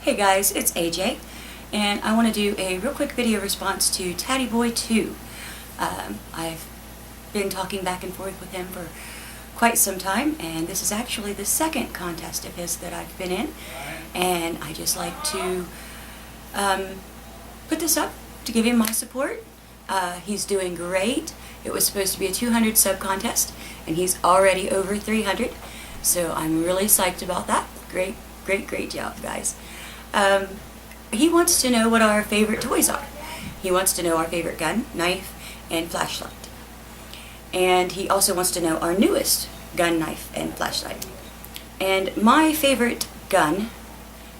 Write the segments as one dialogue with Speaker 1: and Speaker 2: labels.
Speaker 1: Hey guys, it's AJ, and I want to do a real quick video response to Tatty Boy 2. I've been talking back and forth with him for quite some time, and this is actually the second contest of his that I've been in, and I just like to put this up to give him my support. He's doing great. It was supposed to be a 200 sub contest, and he's already over 300, so I'm really psyched about that. Great job, guys. He wants to know what our favorite toys are. He wants to know our favorite gun, knife, and flashlight. And he also wants to know our newest gun, knife, and flashlight. And my favorite gun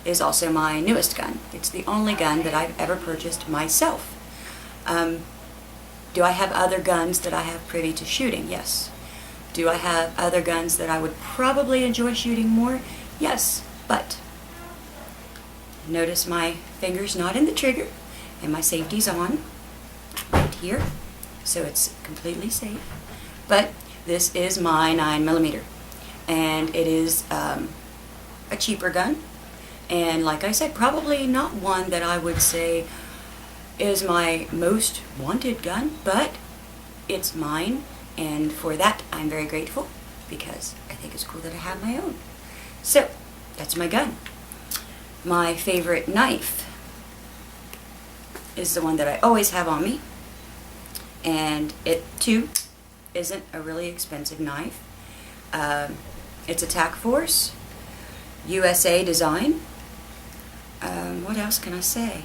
Speaker 1: is also my newest gun. It's the only gun that I've ever purchased myself. Do I have other guns that I have privy to shooting? Yes. Do I have other guns that I would probably enjoy shooting more? Yes, but notice my finger's not in the trigger and my safety's on right here, so it's completely safe. But this is my 9mm, and it is a cheaper gun, and like I said, probably not one that I would say is my most wanted gun, but it's mine, and for that I'm very grateful because I think it's cool that I have my own. So that's my gun. My favorite knife is the one that I always have on me, and it too isn't a really expensive knife. It's a Tac Force USA design. What else can I say?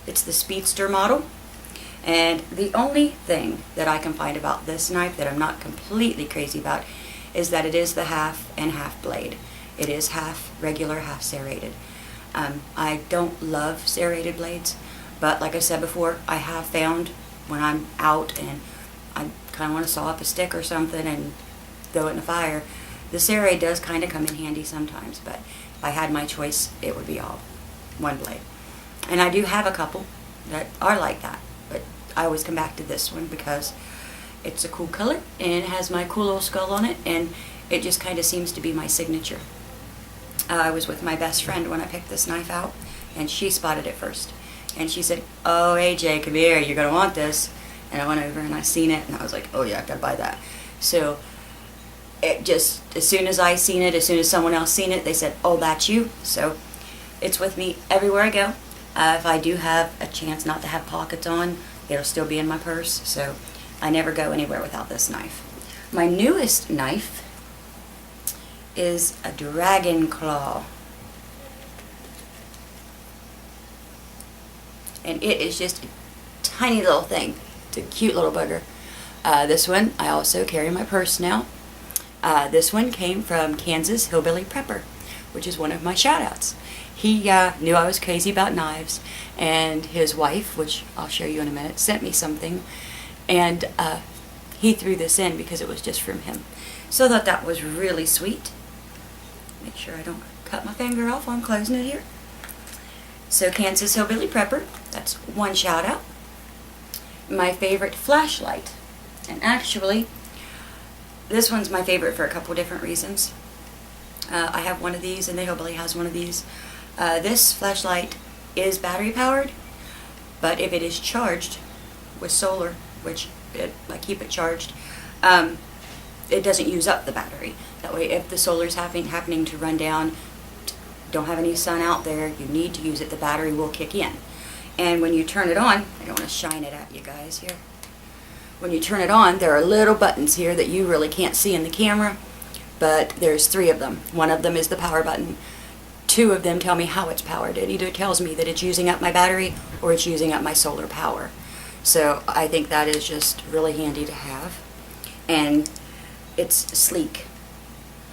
Speaker 1: It's the Speedster model, and the only thing that I can find about this knife that I'm not completely crazy about is that it is the half and half blade. It is half regular, half serrated. I don't love serrated blades, but like I said before, I have found when I'm out and I kind of want to saw up a stick or something and throw it in the fire, the serrate does kind of come in handy sometimes, but if I had my choice, it would be all one blade. And I do have a couple that are like that, but I always come back to this one because it's a cool color and it has my cool little skull on it, and it just kind of seems to be my signature. I was with my best friend when I picked this knife out, and she spotted it first. And she said, "Oh, AJ, come here, you're going to want this." And I went over and I seen it, and I was like, "Oh yeah, I've got to buy that." So it just, as soon as I seen it, as soon as someone else seen it, they said, "Oh, that's you." So it's with me everywhere I go. If I do have a chance not to have pockets on, it'll still be in my purse. So I never go anywhere without this knife. My newest knife is a Dragon Claw. And it is just a tiny little thing. It's a cute little bugger. This one, I also carry in my purse now. This one came from Kansas Hillbilly Prepper, which is one of my shoutouts. He knew I was crazy about knives, and his wife, which I'll show you in a minute, sent me something, and he threw this in because it was just from him. So I thought that was really sweet. Make sure I don't cut my finger off while I'm closing it here. So Kansas Hillbilly Prepper, that's one shout out. My favorite flashlight, and actually this one's my favorite for a couple different reasons. I have one of these, and the Hillbilly has one of these. This flashlight is battery powered, but if it is charged with solar, which I keep it charged, it doesn't use up the battery. That way, if the solar's happening to run down, don't have any sun out there, you need to use it, the battery will kick in. And when you turn it on, I don't want to shine it at you guys here. When you turn it on, there are little buttons here that you really can't see in the camera, but there's 3 of them. One of them is the power button. 2 of them tell me how it's powered. It either tells me that it's using up my battery or it's using up my solar power. So I think that is just really handy to have. And it's sleek.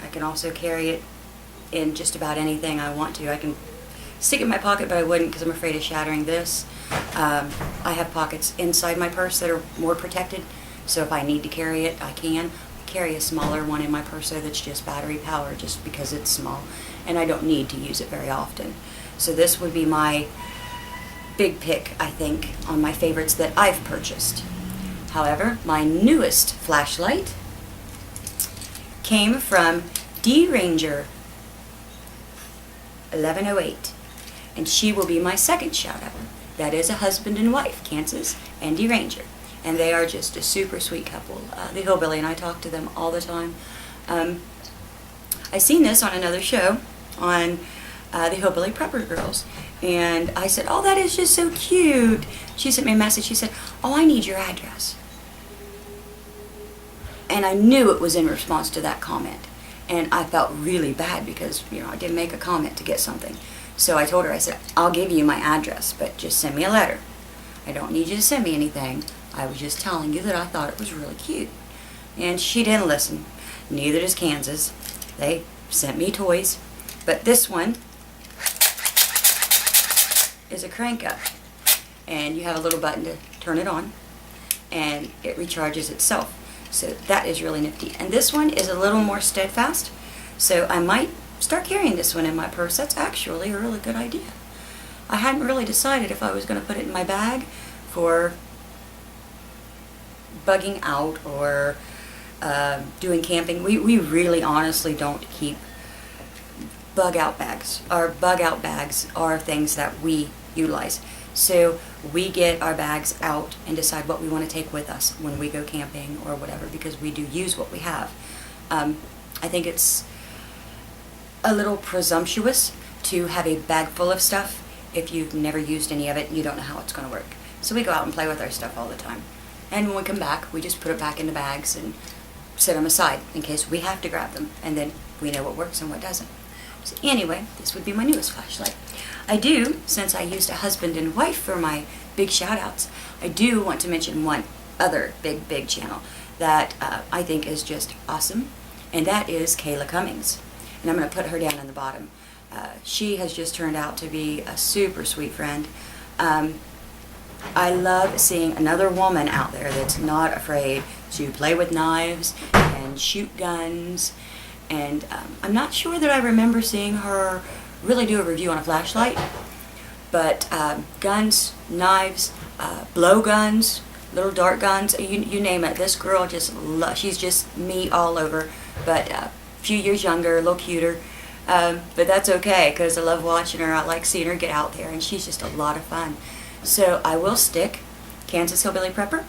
Speaker 1: I can also carry it in just about anything I want to. I can stick it in my pocket, but I wouldn't because I'm afraid of shattering this. I have pockets inside my purse that are more protected, so if I need to carry it, I can. Carry a smaller one in my purse that's just battery powered, just because it's small and I don't need to use it very often. So this would be my big pick, I think, on my favorites that I've purchased. However, my newest flashlight came from D Ranger 1108, and she will be my second shout out. That is a husband and wife, Kansas and D Ranger, and they are just a super sweet couple. The Hillbilly and I talk to them all the time. I seen this on another show on the Hillbilly Prepper Girls, and I said, "Oh, that is just so cute." She sent me a message. She said, "Oh, I need your address." And I knew it was in response to that comment. And I felt really bad because, I didn't make a comment to get something. So I told her, I said, "I'll give you my address, but just send me a letter. I don't need you to send me anything. I was just telling you that I thought it was really cute." And she didn't listen. Neither does Kansas. They sent me toys. But this one is a crank up. And you have a little button to turn it on. And it recharges itself. So that is really nifty. And this one is a little more steadfast. So I might start carrying this one in my purse. That's actually a really good idea. I hadn't really decided if I was going to put it in my bag for bugging out or doing camping. We really honestly don't keep bug out bags. Our bug out bags are things that we utilize. So we get our bags out and decide what we want to take with us when we go camping or whatever, because we do use what we have. I think it's a little presumptuous to have a bag full of stuff if you've never used any of it and you don't know how it's going to work. So we go out and play with our stuff all the time. And when we come back, we just put it back in the bags and set them aside in case we have to grab them. And then we know what works and what doesn't. So anyway, this would be my newest flashlight. I do, since I used a husband and wife for my big shout outs, I do want to mention one other big channel that I think is just awesome, and that is Kayla Cummings. And I'm going to put her down in the bottom. She has just turned out to be a super sweet friend. I love seeing another woman out there that's not afraid to play with knives and shoot guns. And I'm not sure that I remember seeing her really do a review on a flashlight, but guns, knives, blow guns, little dart guns, you name it. This girl just she's just me all over, but a few years younger, a little cuter. But that's okay, because I love watching her. I like seeing her get out there, and she's just a lot of fun. So I will stick Kansas Hillbilly Prepper,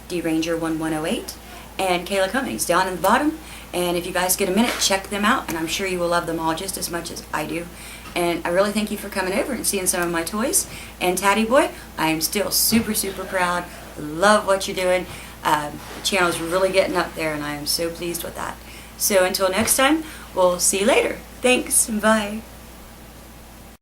Speaker 1: D Ranger 1108, and Kayla Cummings down in the bottom. And if you guys get a minute, check them out, and I'm sure you will love them all just as much as I do. And I really thank you for coming over and seeing some of my toys. And Tatty Boy, I am still super proud. Love what you're doing. The channel's really getting up there, and I am so pleased with that. So until next time, we'll see you later. Thanks. Bye.